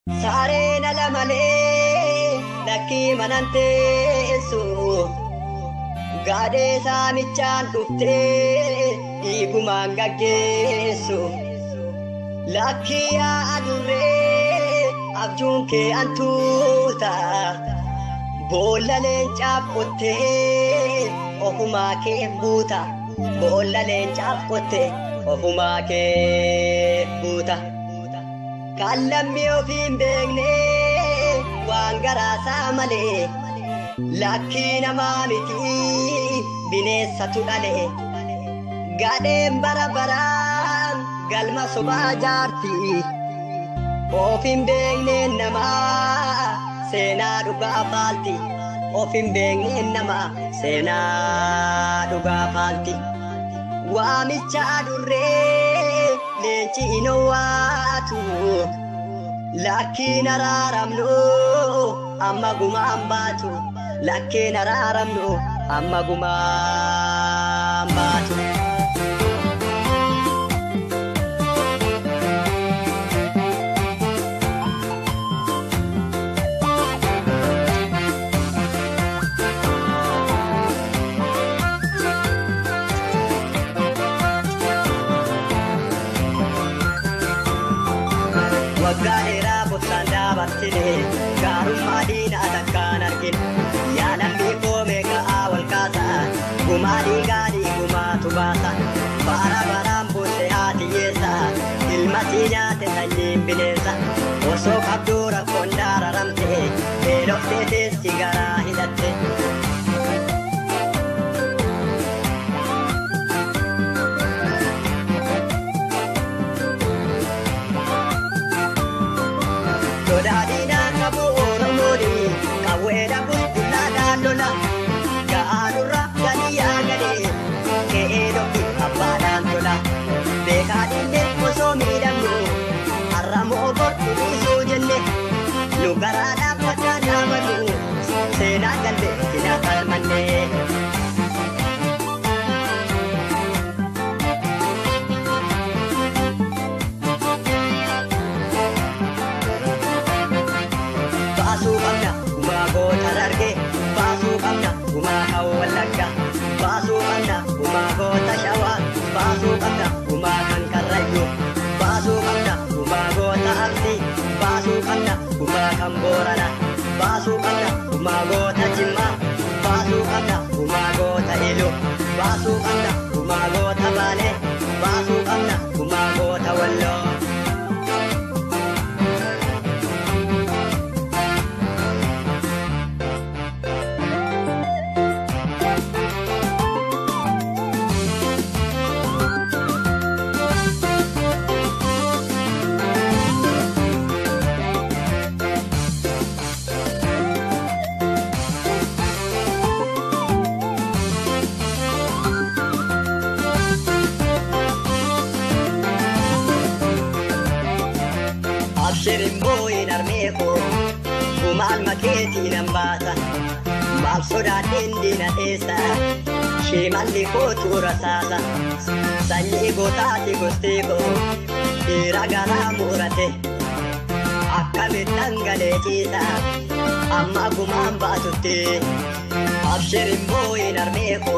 Sareen ala malee lakkii mananteessu gaadhee saamichaan dhuftee dhiigumaan gaggeessu lakkii yaa adurree abjuun kee antuuta boolla leencaaf qottee ofumaa kee buuta boolla leencaaf qottee ofumaa kee buuta. Kallammi ofiin beekne waan garaasaa malee lakkii namaa miti bineensatu dhale gadheen bara baraan galma sobaa jaarti ofiin beekne namaa seenaa dhugaa faalti ofiin beekne namaa seenaa dhugaa faalti waamicha adurree leenci inowwaatu lakkiin araaramnu amma gumaan baatu lakkiin araaramnu amma gumaan baatu. Waggaa dheeraa bobsaan dabartine gaarummaa diinaa takkaan argine yaa lammii koomee ka'aa wal kaasa gumaa dhiigaadhii gumaatu baasa bara baraan boosse haatiyyeessa ilmasii nyaate sanyiin bineensa osoo qabduu rakkoon daararamte beeloftee teessi garaa hidhatte. Sodaadinaan qabu Oromooni qawweedha bulbulaadhaan lola ga'aanurra gadiyaa gadee ka'ee dhokki abbaadhaan tola beekaadhiinne osoo miidhamnu har'amoo bortu dhiisuu jenne nu garaadhaaf maddaan dhaabannu seenaa galbe sinaa falmanne. Baasuu qabna gumaa goota dargee baasuu qabna gumaa kan wallagga baasuu qabna gumaa goota shawaa baasuu qabna gumaa kan karrayyuu baasuu qabna gumaa goota arsii baasuu qabna gumaa kan boorana baasuu qabna gumaa goota jimmaa baasuu qabna gumaa goota iluu baasuu qabna gumaa goota baalee baasuu qabna gumaa goota walloo. Abshirin booyin armeeko gumaal makeetii nan baasa maal sodaadheen diina dheessa shimalli kootu rasaasa sanyii gootaati gosteekoo dhiira garaa murate akkamiin dhangalee ciisa amma gumaan baatutti. Abshirin booyin armeeko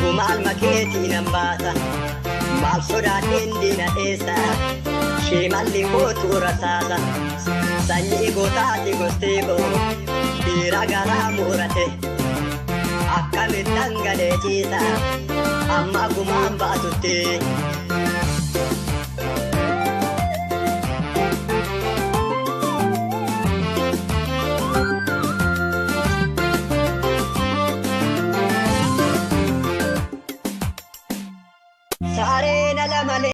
gumaal makeetii nan baasa maal sodaadheen diina dheessa shimalli kootu rasaasa sanyii gootaati gosteekoo dhiira garaa murate akkamiin dhangalee ciisa amma gumaan baatutti. Sareen ala malee